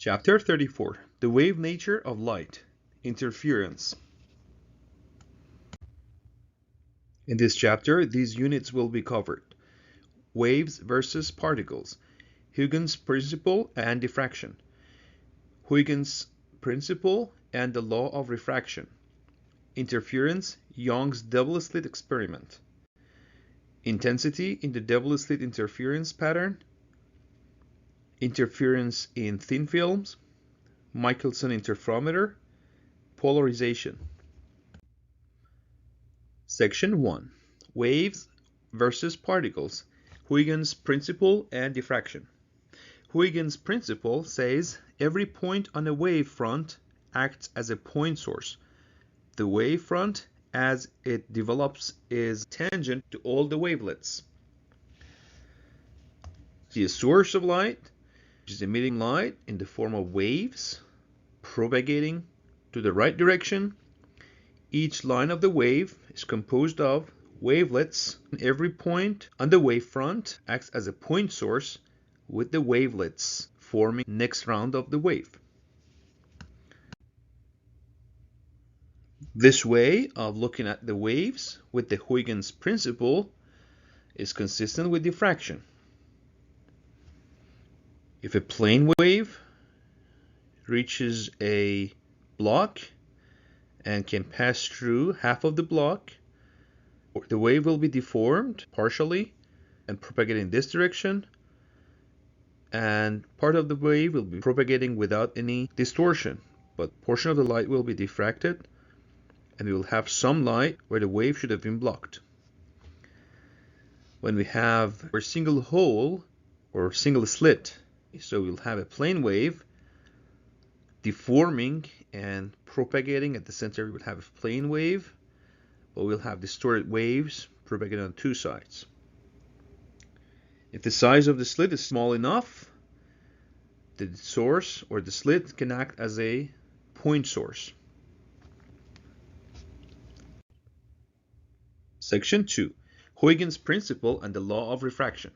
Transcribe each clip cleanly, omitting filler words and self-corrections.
Chapter 34. The wave nature of light. Interference. In this chapter, these units will be covered. Waves versus particles. Huygens principle and diffraction. Huygens principle and the law of refraction. Interference, Young's double slit experiment. Intensity in the double slit interference pattern. Interference in thin films, Michelson interferometer, polarization. Section 1. Waves versus particles, Huygens principle and diffraction. Huygens principle says every point on a wave front acts as a point source. The wave front, as it develops, is tangent to all the wavelets. See a source of light, which is emitting light in the form of waves propagating to the right direction. Each line of the wave is composed of wavelets, and every point on the wavefront acts as a point source with the wavelets forming the next round of the wave. This way of looking at the waves with the Huygens principle is consistent with diffraction. If a plane wave reaches a block and can pass through half of the block, the wave will be deformed partially and propagate in this direction, and part of the wave will be propagating without any distortion, but portion of the light will be diffracted, and we will have some light where the wave should have been blocked. When we have a single hole or single slit, so we'll have a plane wave deforming and propagating at the center. We will have a plane wave, but we'll have distorted waves propagating on two sides. If the size of the slit is small enough, the source or the slit can act as a point source. Section 2. Huygens principle and the law of refraction.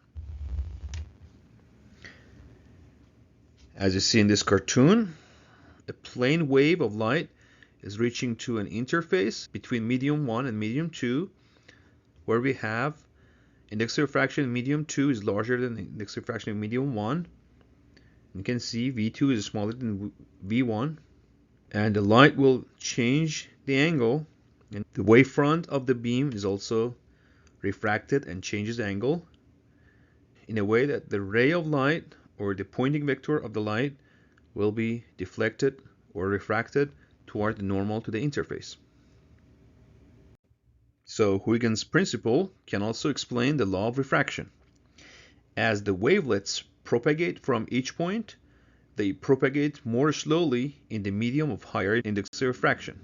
As you see in this cartoon, a plane wave of light is reaching to an interface between medium 1 and medium 2, where we have index of refraction in medium 2 is larger than the index of refraction in medium 1. You can see V2 is smaller than V1, and the light will change the angle, and the wavefront of the beam is also refracted and changes angle in a way that the ray of light or the pointing vector of the light will be deflected or refracted toward the normal to the interface. So Huygens principle can also explain the law of refraction. As the wavelets propagate from each point, they propagate more slowly in the medium of higher index of refraction.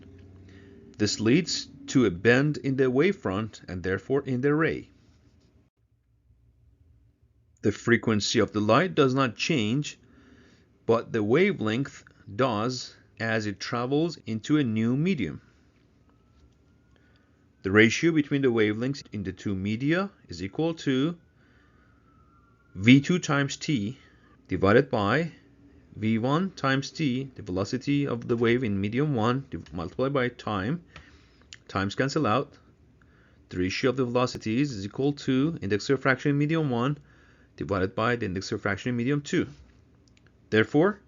This leads to a bend in the wavefront and therefore in the ray. The frequency of the light does not change, but the wavelength does as it travels into a new medium. The ratio between the wavelengths in the two media is equal to V2 times t divided by V1 times t, the velocity of the wave in medium 1, multiplied by time. Times cancel out. The ratio of the velocities is equal to index of refraction in medium 1 divided by the index of refraction in medium 2. Therefore,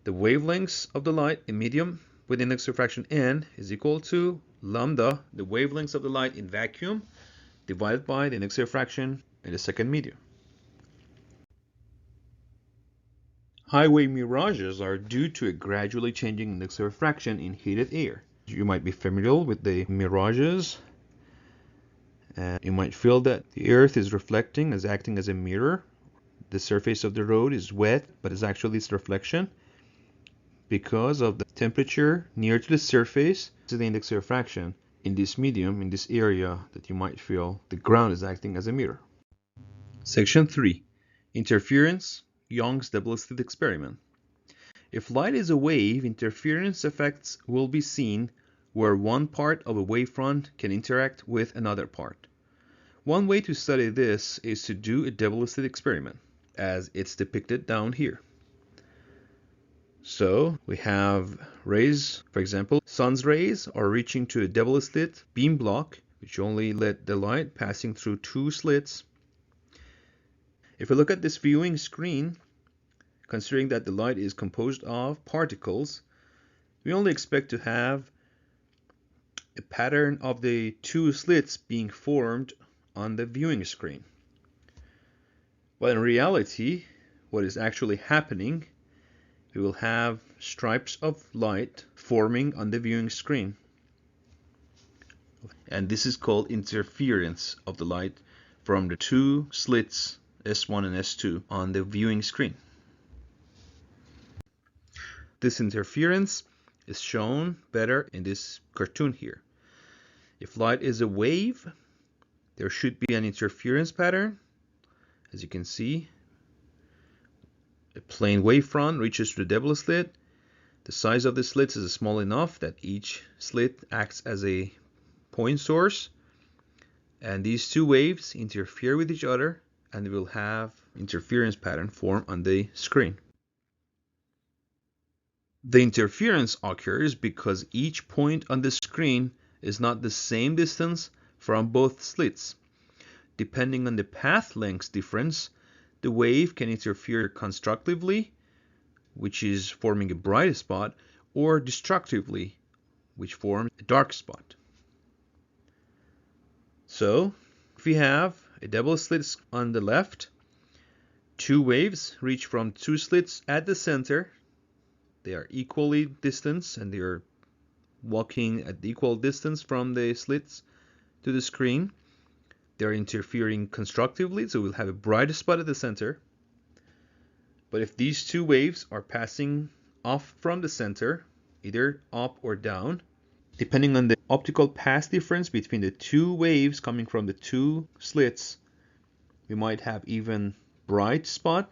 the wavelengths of the light in medium with index of refraction n is equal to lambda, the wavelengths of the light in vacuum, divided by the index of refraction in the second medium. Highway mirages are due to a gradually changing index of refraction in heated air. You might be familiar with the mirages, and you might feel that the earth is reflecting, is acting as a mirror. The surface of the road is wet, but it's actually its reflection because of the temperature near to the surface to the index of refraction in this medium, in this area, that you might feel the ground is acting as a mirror. Section 3. Interference, Young's double slit experiment. If light is a wave, interference effects will be seen where one part of a wavefront can interact with another part. One way to study this is to do a double slit experiment, as it's depicted down here. So we have rays, for example, sun's rays are reaching to a double slit beam block, which only let the light passing through two slits. If we look at this viewing screen, considering that the light is composed of particles, we only expect to have a pattern of the two slits being formed on the viewing screen. But in reality, what is actually happening, we will have stripes of light forming on the viewing screen. And this is called interference of the light from the two slits S1 and S2 on the viewing screen. This interference is shown better in this cartoon here. If light is a wave, there should be an interference pattern. As you can see, a plane wavefront reaches to the double slit. The size of the slits is small enough that each slit acts as a point source, and these two waves interfere with each other, and we will have interference pattern form on the screen. The interference occurs because each point on the screen is not the same distance from both slits. Depending on the path length difference, the wave can interfere constructively, which is forming a bright spot, or destructively, which forms a dark spot. So, if we have a double slit on the left, two waves reach from two slits at the center. They are equally distanced and they are walking at equal distance from the slits to the screen. They're interfering constructively, so we'll have a bright spot at the center. But if these two waves are passing off from the center, either up or down, depending on the optical path difference between the two waves coming from the two slits, we might have even bright spot,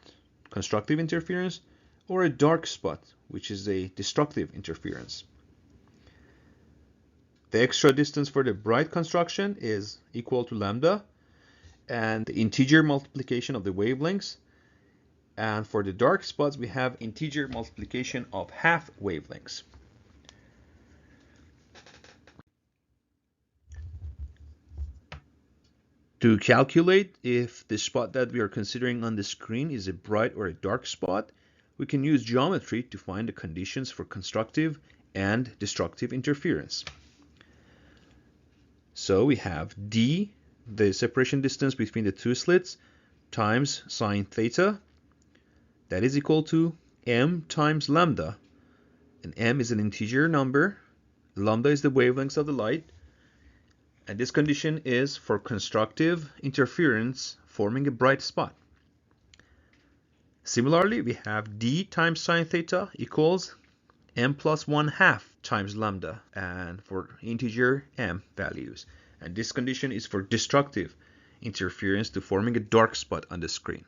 constructive interference, or a dark spot, which is a destructive interference. The extra distance for the bright construction is equal to lambda, and the integer multiplication of the wavelengths. And for the dark spots, we have integer multiplication of half wavelengths. To calculate if the spot that we are considering on the screen is a bright or a dark spot, we can use geometry to find the conditions for constructive and destructive interference. So we have d, the separation distance between the two slits, times sine theta. That is equal to m times lambda. And m is an integer number. Lambda is the wavelengths of the light. And this condition is for constructive interference forming a bright spot. Similarly, we have d times sine theta equals m plus 1/2 times lambda, and for integer m values. And this condition is for destructive interference to forming a dark spot on the screen.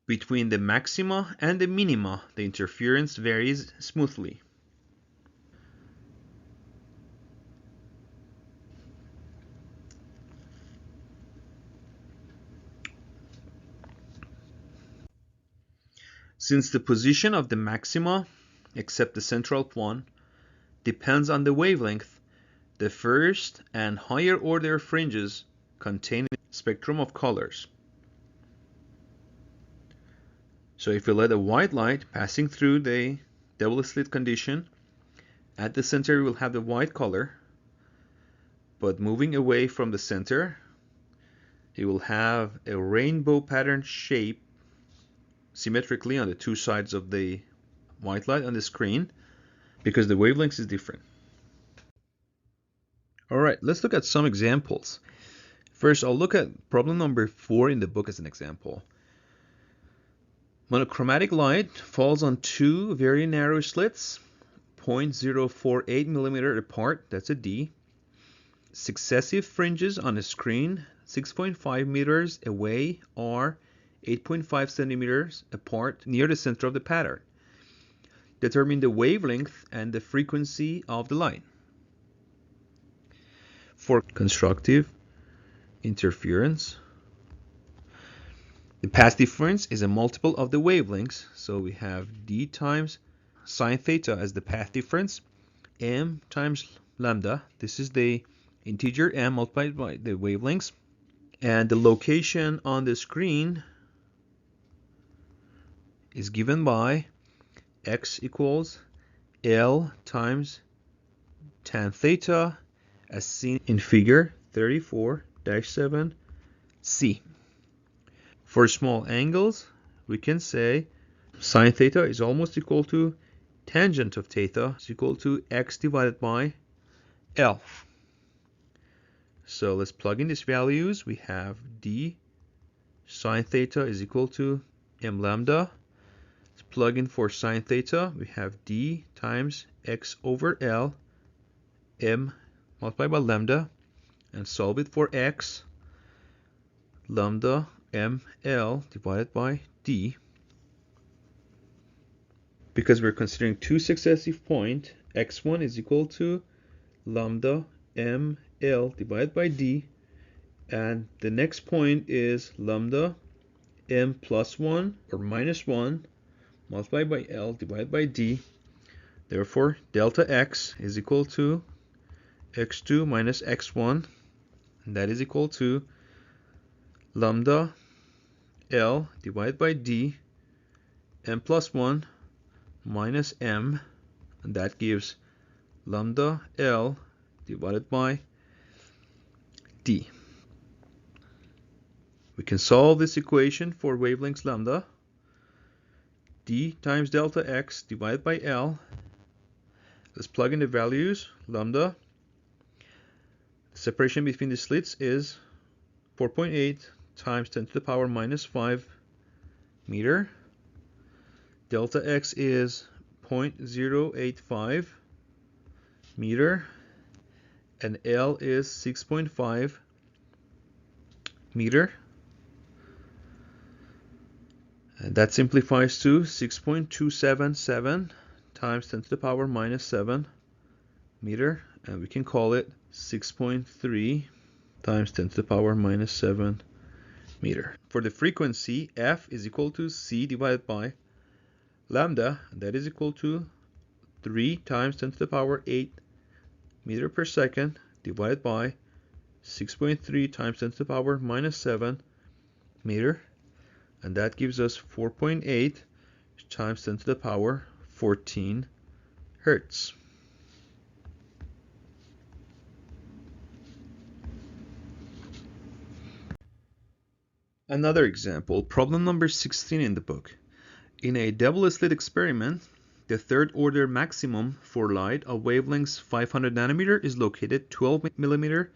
Between the maxima and the minima, the interference varies smoothly. Since the position of the maxima, except the central one, depends on the wavelength, the first and higher order fringes contain a spectrum of colors. So if we let a white light passing through the double slit condition, at the center we will have the white color, but moving away from the center, it will have a rainbow pattern shape symmetrically on the two sides of the white light on the screen, because the wavelength is different. Alright, let's look at some examples. First, I'll look at problem number 4 in the book as an example. Monochromatic light falls on two very narrow slits, 0.048 millimeter apart, that's a D. Successive fringes on a screen 6.5 meters away are 8.5 centimeters apart near the center of the pattern. Determine the wavelength and the frequency of the light. For constructive interference, The path difference is a multiple of the wavelengths, so we have d times sine theta as the path difference, m times lambda, this is the integer m multiplied by the wavelengths, and the location on the screen is given by x equals L times tan theta as seen in figure 34-7c. For small angles, we can say sine theta is almost equal to tangent of theta is equal to x divided by L. So let's plug in these values. We have d sine theta is equal to m lambda. Let's plug in for sine theta. We have d times x over L m multiplied by lambda, and solve it for x, lambda ml divided by d. Because we're considering two successive points, x1 is equal to lambda ml divided by d, and the next point is lambda m plus 1 or minus 1 multiplied by L divided by d. Therefore, delta x is equal to x2 minus x1, and that is equal to lambda L divided by d, m plus 1 minus m, and that gives lambda L divided by d. We can solve this equation for wavelengths lambda. D times delta x divided by L. Let's plug in the values. Lambda, the separation between the slits is 4.8 times 10 to the power minus 5 meter. Delta x is 0.085 meter, and L is 6.5 meter. And that simplifies to 6.277 times 10 to the power minus 7 meter, and we can call it 6.3 times 10 to the power minus 7 meter. For the frequency, F is equal to C divided by lambda, and that is equal to 3 times 10 to the power 8 meter per second divided by 6.3 times 10 to the power minus 7 meter, and that gives us 4.8 times 10 to the power 14 hertz. Another example, problem number 16 in the book. In a double-slit experiment, the third order maximum for light of wavelengths 500 nanometer is located 12 millimeter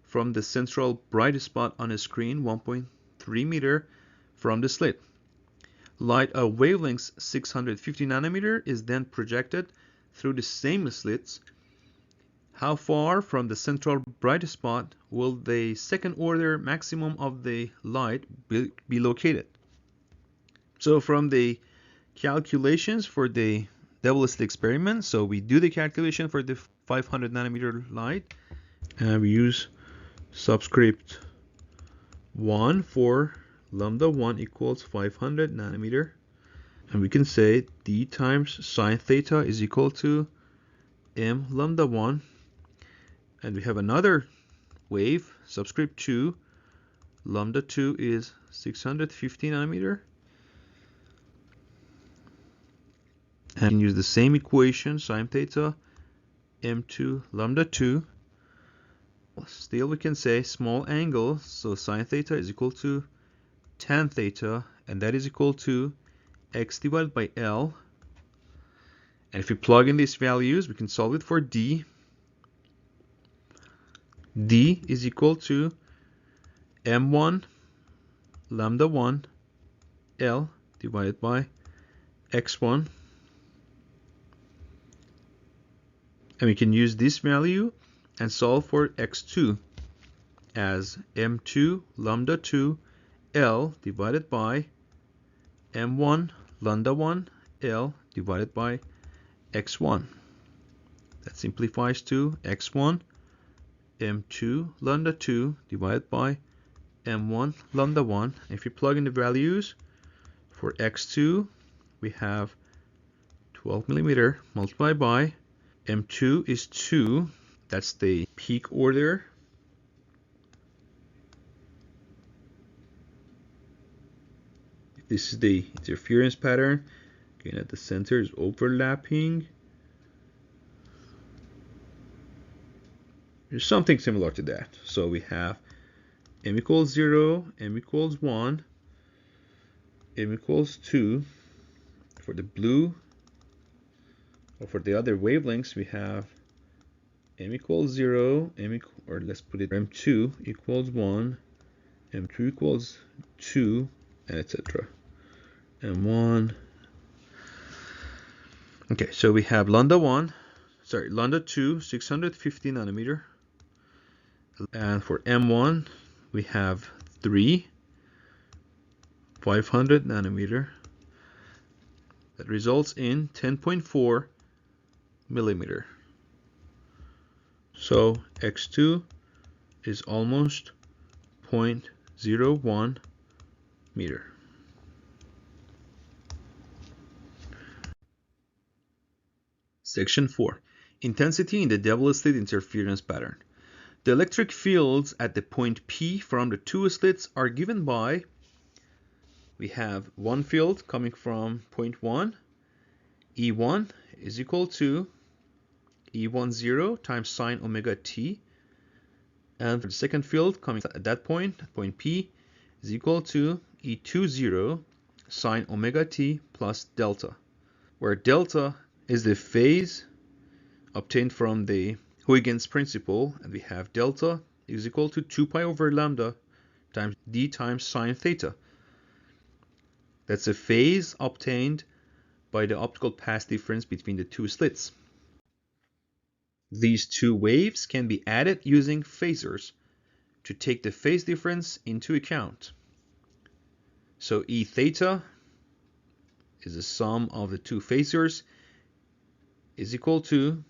from the central bright spot on a screen 1.3 meter from the slit. Light of wavelengths 650 nanometer is then projected through the same slits. How far from the central bright spot will the second order maximum of the light be located? So from the calculations for the double slit experiment, so we do the calculation for the 500 nanometer light, and we use subscript 1 for lambda 1 equals 500 nanometer, and we can say d times sine theta is equal to m lambda 1, and we have another wave, subscript 2, lambda 2 is 650 nanometer, and we can use the same equation, sine theta m2 lambda 2. Still we can say small angle, so sine theta is equal to tan theta, and that is equal to x divided by L. And if we plug in these values, we can solve it for d. D is equal to m1 lambda 1 L divided by x1. And we can use this value and solve for x2 as m2 lambda 2 L divided by m1 lambda 1 L divided by x1. That simplifies to x1 m2 lambda 2 divided by M1 lambda 1. If you plug in the values for x2, we have 12 millimeter multiplied by M2 is 2. That's the peak order. This is the interference pattern. Again, at the center is overlapping. There's something similar to that. So we have M equals 0, M equals 1, M equals 2. For the blue, or for the other wavelengths, we have M equals 0, or let's put it M2 equals 1, M2 equals 2, and etc. M1. Okay, so we have lambda 2, 650 nanometer. And for M1, we have 3, 500 nanometer. That results in 10.4 millimeter. So X2 is almost 0.01 meter. Section 4. Intensity in the double-slit interference pattern. The electric fields at the point P from the two slits are given by, we have one field coming from point 1, E1 is equal to E10 times sine omega t, and for the second field coming at that point P, is equal to E20 sine omega t plus delta, where delta is the phase obtained from the Huygens principle, and we have delta is equal to 2 pi over lambda times d times sine theta. That's a phase obtained by the optical path difference between the two slits. These two waves can be added using phasors to take the phase difference into account. So E theta is the sum of the two phasors is equal to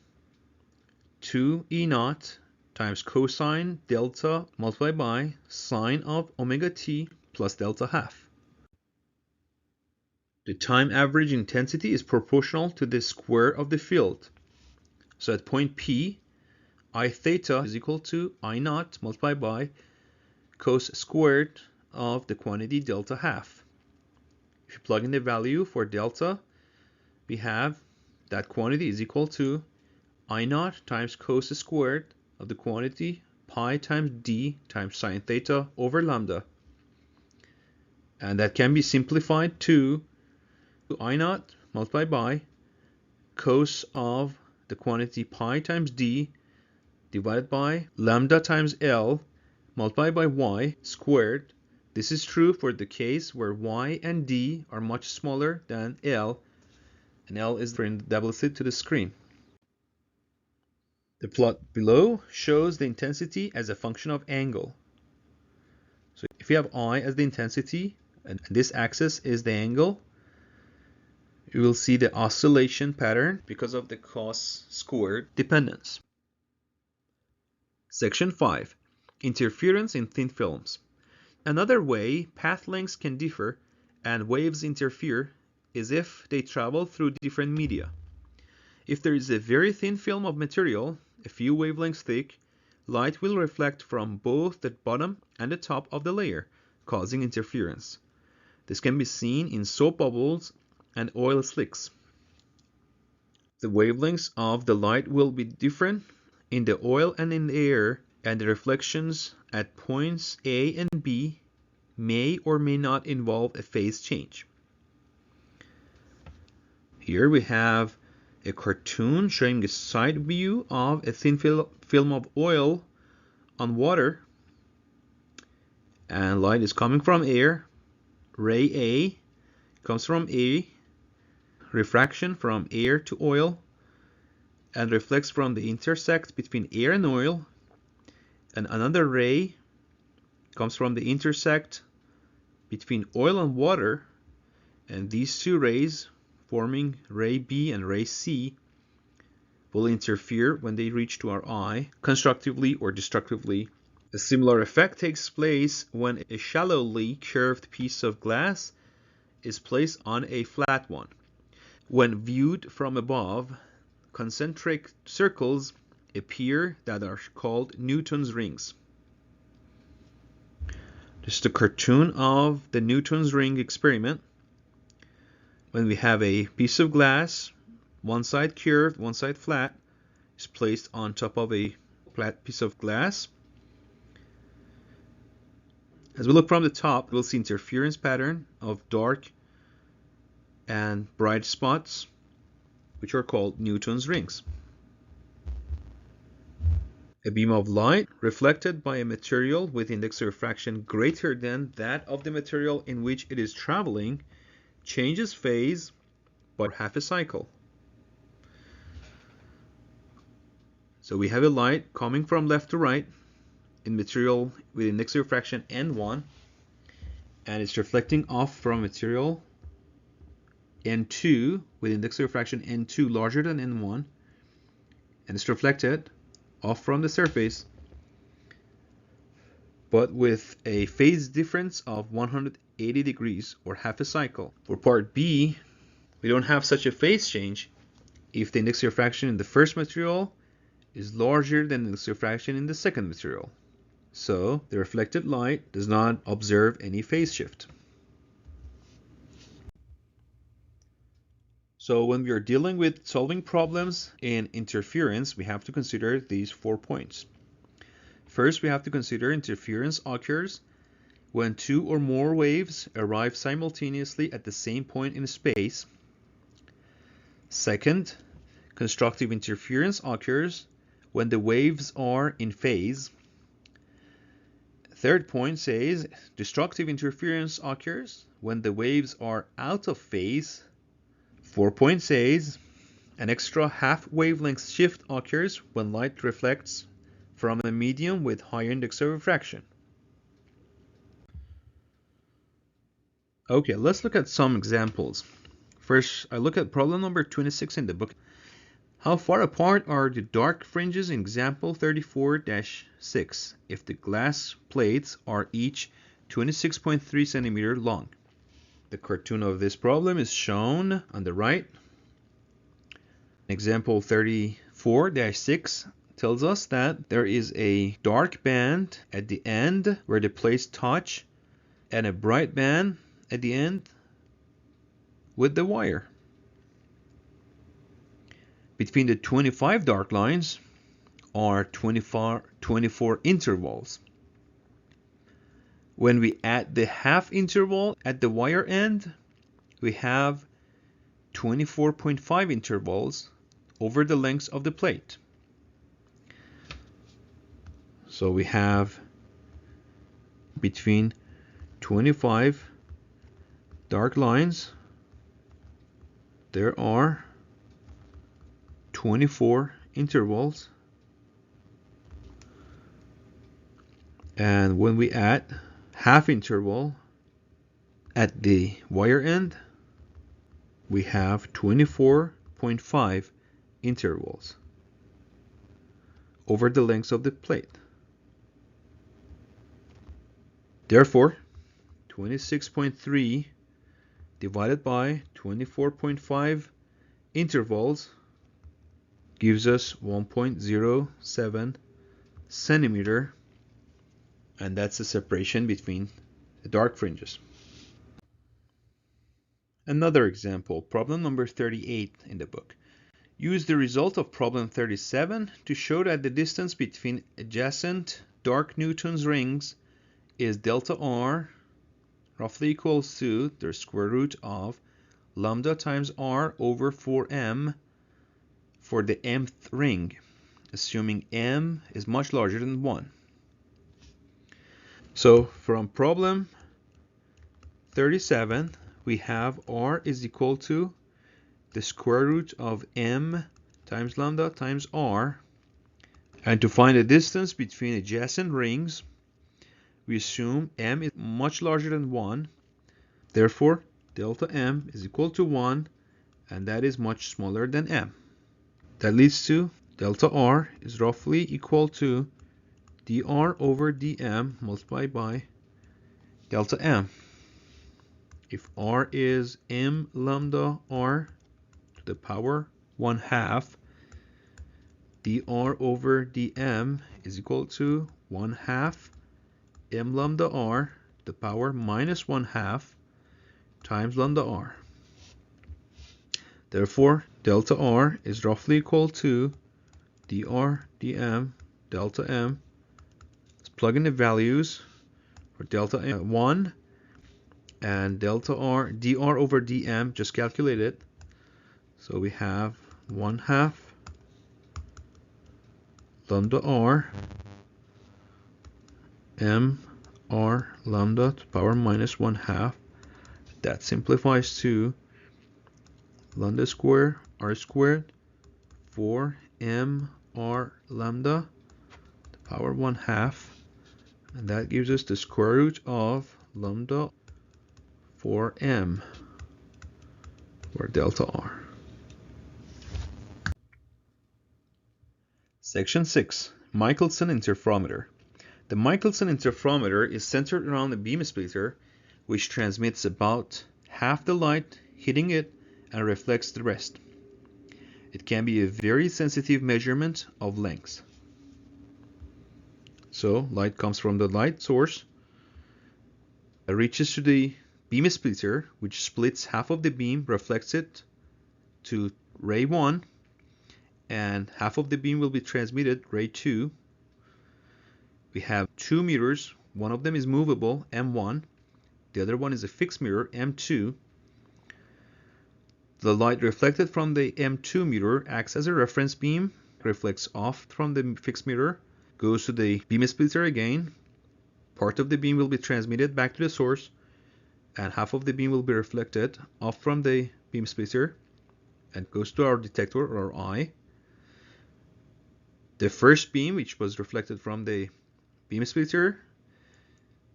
2 E naught times cosine delta multiplied by sine of omega t plus delta half. The time average intensity is proportional to the square of the field. So at point P, I theta is equal to I naught multiplied by cos squared of the quantity delta half. If you plug in the value for delta, we have that quantity is equal to I naught times cos squared of the quantity pi times d times sine theta over lambda. And that can be simplified to I naught multiplied by cos of the quantity pi times d divided by lambda times L multiplied by y squared. This is true for the case where y and d are much smaller than L, and L is the double slit to the screen. The plot below shows the intensity as a function of angle. So if you have I as the intensity, and this axis is the angle, you will see the oscillation pattern because of the cos squared dependence. Section 5. Interference in thin films. Another way path lengths can differ and waves interfere is if they travel through different media. If there is a very thin film of material, a few wavelengths thick, light will reflect from both the bottom and the top of the layer, causing interference. This can be seen in soap bubbles and oil slicks. The wavelengths of the light will be different in the oil and in the air, and the reflections at points A and B may or may not involve a phase change. Here we have a cartoon showing a side view of a thin film of oil on water, and light is coming from air. Ray A comes from A, refraction from air to oil, and reflects from the intersect between air and oil, and another ray comes from the intersect between oil and water, and these two rays forming ray B and ray C will interfere when they reach to our eye, constructively or destructively, A similar effect takes place when a shallowly curved piece of glass is placed on a flat one. When viewed from above, concentric circles appear that are called Newton's rings. This is the cartoon of the Newton's ring experiment. When we have a piece of glass, one side curved, one side flat, is placed on top of a flat piece of glass. As we look from the top, we'll see interference pattern of dark and bright spots, which are called Newton's rings. A beam of light reflected by a material with index of refraction greater than that of the material in which it is traveling changes phase by half a cycle. So we have a light coming from left to right in material with index of refraction N1, and it's reflecting off from material N2 with index of refraction N2 larger than N1, and it's reflected off from the surface, but with a phase difference of 180 degrees or half a cycle. For part B, we don't have such a phase change if the index of refraction in the first material is larger than the index of refraction in the second material. So the reflected light does not observe any phase shift. So when we are dealing with solving problems in interference, we have to consider these 4 points. First, we have to consider interference occurs when two or more waves arrive simultaneously at the same point in space. Second, constructive interference occurs when the waves are in phase. Third point says destructive interference occurs when the waves are out of phase. 4 point says an extra half wavelength shift occurs when light reflects from a medium with higher index of refraction. Okay, let's look at some examples. First, I look at problem number 26 in the book. How far apart are the dark fringes in example 34-6 if the glass plates are each 26.3 centimeter long? The cartoon of this problem is shown on the right. Example 34-6 tells us that there is a dark band at the end where the plates touch and a bright band at the end with the wire. Between the 25 dark lines are 24 intervals. When we add the half interval at the wire end, we have 24.5 intervals over the length of the plate. So we have between 25 dark lines, there are 24 intervals, and when we add half interval at the wire end, we have 24.5 intervals over the length of the plate. Therefore, 26.3 divided by 24.5 intervals gives us 1.07 centimeter, and that's the separation between the dark fringes. Another example, problem number 38 in the book. Use the result of problem 37 to show that the distance between adjacent dark Newton's rings is delta r roughly equals to the square root of lambda times r over 4m for the mth ring, assuming m is much larger than 1. So from problem 37, we have r is equal to the square root of m times lambda times r. And to find the distance between adjacent rings, we assume m is much larger than 1. Therefore, delta m is equal to 1, and that is much smaller than m. That leads to delta r is roughly equal to dr over dm multiplied by delta m. If r is m lambda r to the power 1/2, dr over dm is equal to 1/2 m lambda r to the power minus 1/2 times lambda r. Therefore, delta r is roughly equal to dr dm delta m. Let's plug in the values for delta m 1 and delta r dr over dm, just calculate it. So we have 1/2 lambda r m r lambda to the power minus 1/2. That simplifies to lambda squared r squared 4 m r lambda to the power 1/2, and that gives us the square root of lambda 4m for delta r. Section 6. Michelson interferometer. The Michelson interferometer is centered around a beam splitter which transmits about half the light hitting it and reflects the rest. It can be a very sensitive measurement of length. So light comes from the light source, it reaches to the beam splitter, which splits half of the beam, reflects it to ray 1, and half of the beam will be transmitted ray 2. We have two mirrors, one of them is movable, M1, the other one is a fixed mirror, M2. The light reflected from the M2 mirror acts as a reference beam, reflects off from the fixed mirror, goes to the beam splitter again. Part of the beam will be transmitted back to the source, and half of the beam will be reflected off from the beam splitter and goes to our detector or our eye. The first beam, which was reflected from the beam splitter,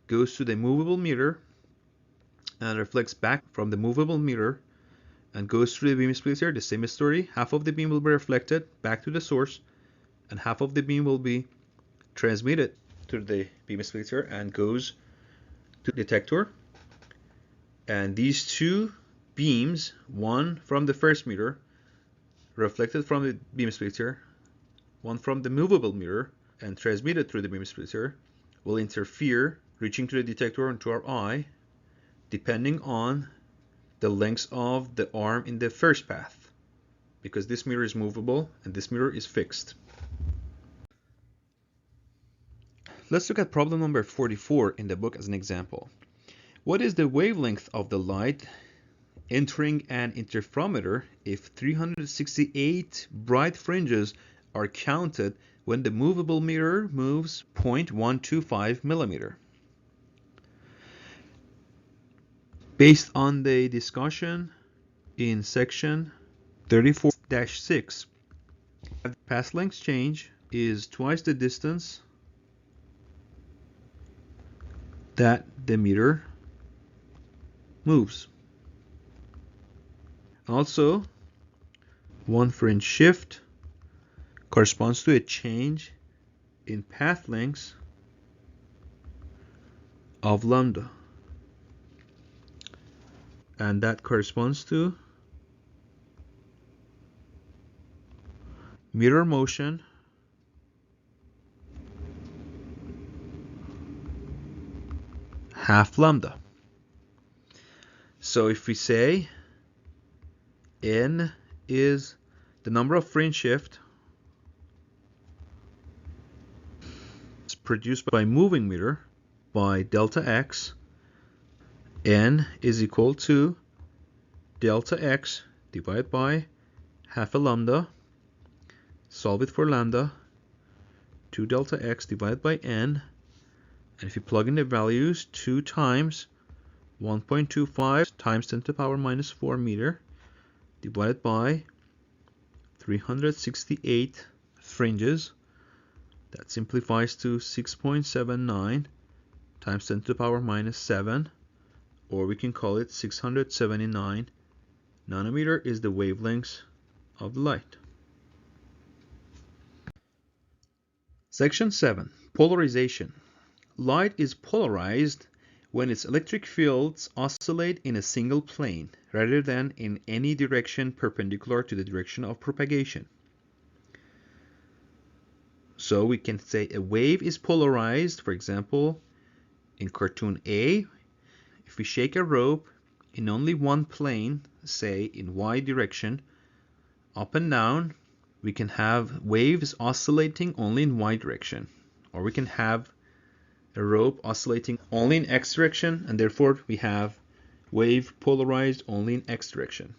goes to the movable mirror and reflects back from the movable mirror and goes through the beam splitter. The same story, half of the beam will be reflected back to the source and half of the beam will be transmitted to the beam splitter and goes to the detector. And these two beams, one from the first mirror reflected from the beam splitter, one from the movable mirror and transmitted through the beam splitter, will interfere, reaching to the detector and to our eye, depending on the length of the arm in the first path, because this mirror is movable and this mirror is fixed. Let's look at problem number 44 in the book as an example. What is the wavelength of the light entering an interferometer if 368 bright fringes are counted when the movable mirror moves 0.125 millimeter? Based on the discussion in section 34-6, the path length change is twice the distance that the mirror moves. Also, one fringe shift corresponds to a change in path length of lambda, and that corresponds to mirror motion half lambda. So if we say n is the number of fringe shift produced by moving mirror by delta x, n is equal to delta x divided by half a lambda, solve it for lambda, 2 delta x divided by n, and if you plug in the values, 2 times 1.25 times 10 to the power minus 4 meter divided by 368 fringes, that simplifies to 6.79 times 10 to the power minus 7, or we can call it 679 nanometer is the wavelength of the light. Section 7. Polarization. Light is polarized when its electric fields oscillate in a single plane rather than in any direction perpendicular to the direction of propagation. So we can say a wave is polarized, for example, in cartoon A, if we shake a rope in only one plane, say in Y direction, up and down, we can have waves oscillating only in Y direction. Or we can have a rope oscillating only in X direction, and therefore we have wave polarized only in X direction.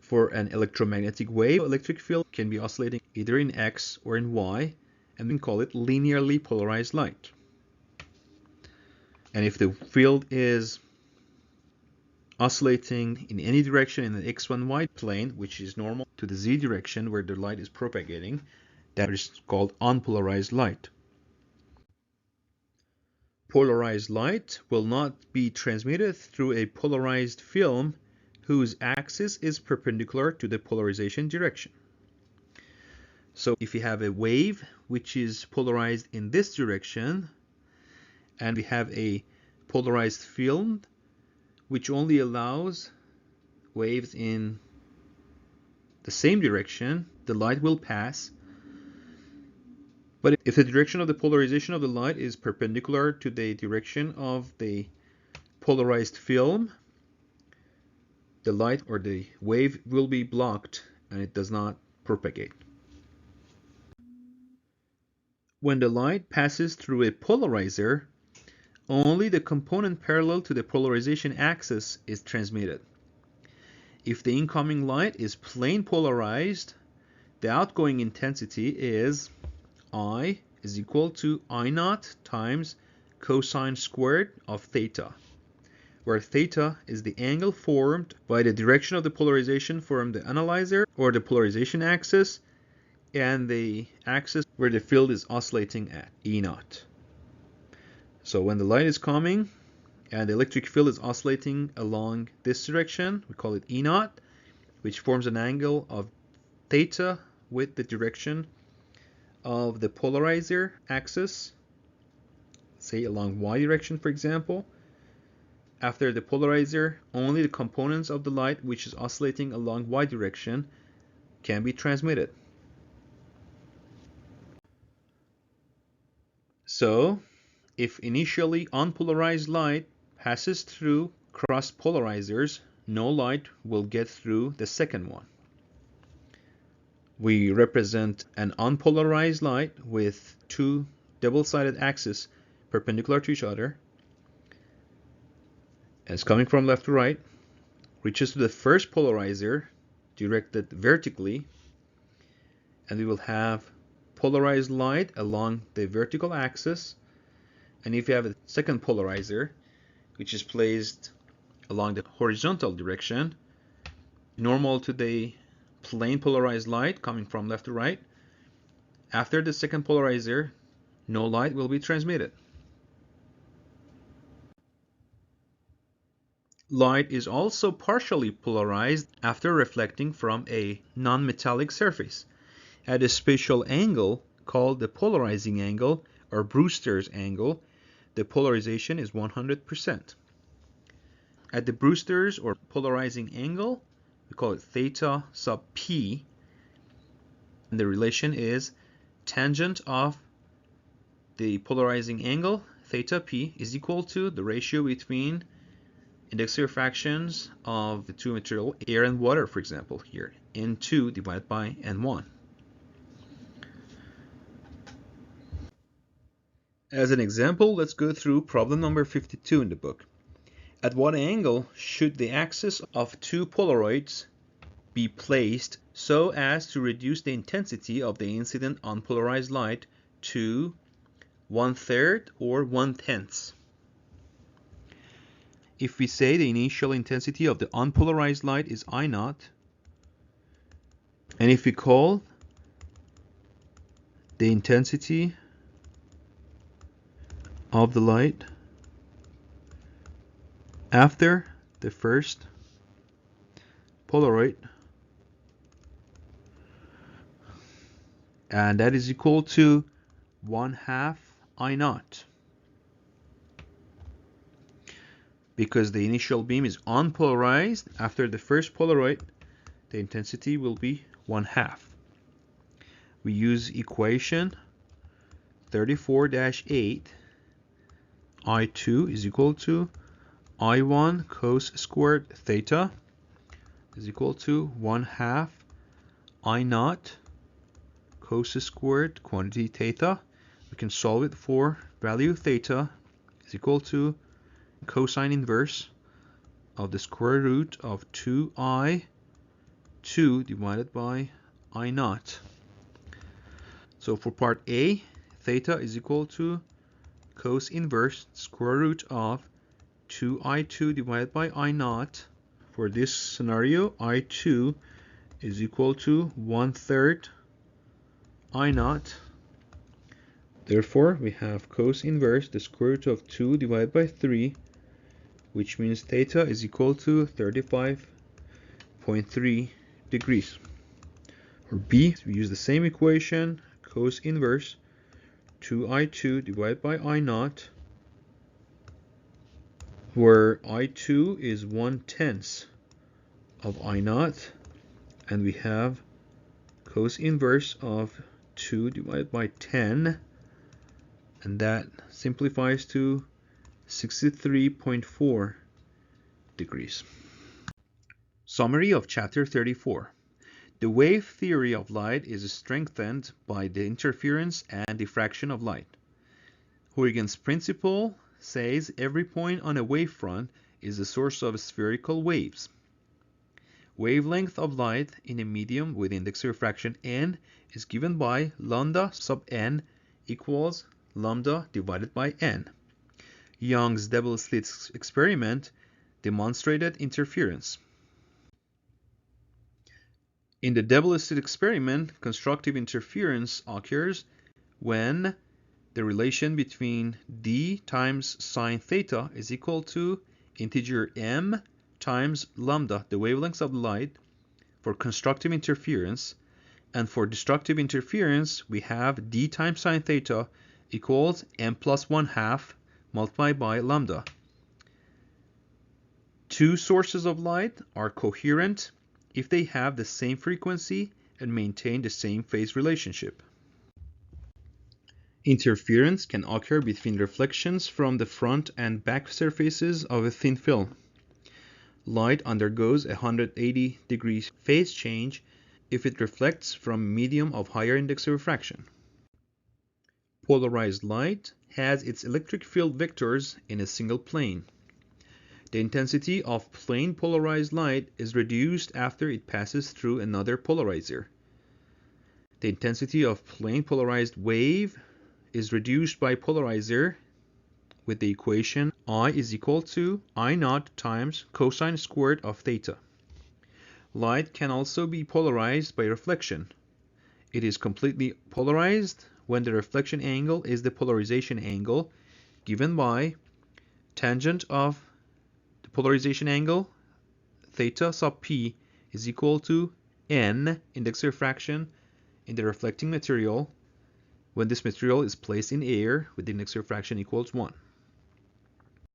For an electromagnetic wave, electric field can be oscillating either in X or in Y, and we can call it linearly polarized light. And if the field is oscillating in any direction in the X, Y, Y plane, which is normal to the Z direction where the light is propagating, that is called unpolarized light. Polarized light will not be transmitted through a polarized film whose axis is perpendicular to the polarization direction. So if you have a wave which is polarized in this direction, and we have a polarized film which only allows waves in the same direction, the light will pass. But if the direction of the polarization of the light is perpendicular to the direction of the polarized film, the light or the wave will be blocked and it does not propagate. When the light passes through a polarizer, only the component parallel to the polarization axis is transmitted. If the incoming light is plane polarized, the outgoing intensity is I is equal to I naught times cosine squared of theta, where theta is the angle formed by the direction of the polarization from the analyzer or the polarization axis and the axis where the field is oscillating at, E naught. So when the light is coming and the electric field is oscillating along this direction, we call it E naught, which forms an angle of theta with the direction of the polarizer axis, say along Y direction for example. After the polarizer, only the components of the light which is oscillating along Y direction can be transmitted. So, if initially unpolarized light passes through cross polarizers, no light will get through the second one. We represent an unpolarized light with two double-sided axes perpendicular to each other. And it's coming from left to right, reaches to the first polarizer directed vertically, and we will have polarized light along the vertical axis. And if you have a second polarizer, which is placed along the horizontal direction, normal to the plane polarized light coming from left to right, after the second polarizer, no light will be transmitted. Light is also partially polarized after reflecting from a non-metallic surface at a special angle called the polarizing angle or Brewster's angle. The polarization is 100%. At the Brewster's or polarizing angle, we call it theta sub p, and the relation is tangent of the polarizing angle, theta p, is equal to the ratio between index fractions of the two materials, air and water, for example, here, N2 divided by N1. As an example, let's go through problem number 52 in the book. At what angle should the axis of two Polaroids be placed so as to reduce the intensity of the incident unpolarized light to 1/3 or 1/10? If we say the initial intensity of the unpolarized light is I naught, and if we call the intensity of the light after the first Polaroid, and that is equal to 1/2 I naught. Because the initial beam is unpolarized, after the first Polaroid, the intensity will be 1/2. We use equation 34-8. I2 is equal to I1 cos squared theta is equal to 1/2 I naught cos squared quantity theta. We can solve it for value theta is equal to cosine inverse of the square root of 2i2 divided by I naught. So for part A, theta is equal to cos inverse square root of 2i2 divided by I naught. For this scenario, I2 is equal to 1/3 I naught. Therefore, we have cos inverse the square root of 2 divided by 3, which means theta is equal to 35.3 degrees. For B, we use the same equation, cos inverse 2i2 divided by I naught, where I2 is 1/10 of I naught, and we have cos inverse of 2 divided by 10, and that simplifies to 63.4 degrees. Summary of Chapter 34. The wave theory of light is strengthened by the interference and diffraction of light. Huygens' principle says every point on a wavefront is the source of spherical waves. Wavelength of light in a medium with index refraction n is given by lambda sub n equals lambda divided by n. Young's double slit experiment demonstrated interference. In the double slit experiment, constructive interference occurs when the relation between d times sine theta is equal to integer m times lambda, the wavelengths of light, for constructive interference, and for destructive interference we have d times sine theta equals m plus 1/2 multiplied by lambda. Two sources of light are coherent if they have the same frequency and maintain the same phase relationship. Interference can occur between reflections from the front and back surfaces of a thin film. Light undergoes a 180 degrees phase change if it reflects from a medium of higher index of refraction. Polarized light has its electric field vectors in a single plane. The intensity of plane polarized light is reduced after it passes through another polarizer. The intensity of plane polarized wave is reduced by polarizer with the equation I is equal to I naught times cosine squared of theta. Light can also be polarized by reflection. It is completely polarized when the reflection angle is the polarization angle given by tangent of the polarization angle theta sub p is equal to n index refraction in the reflecting material when this material is placed in air with the index refraction equals 1.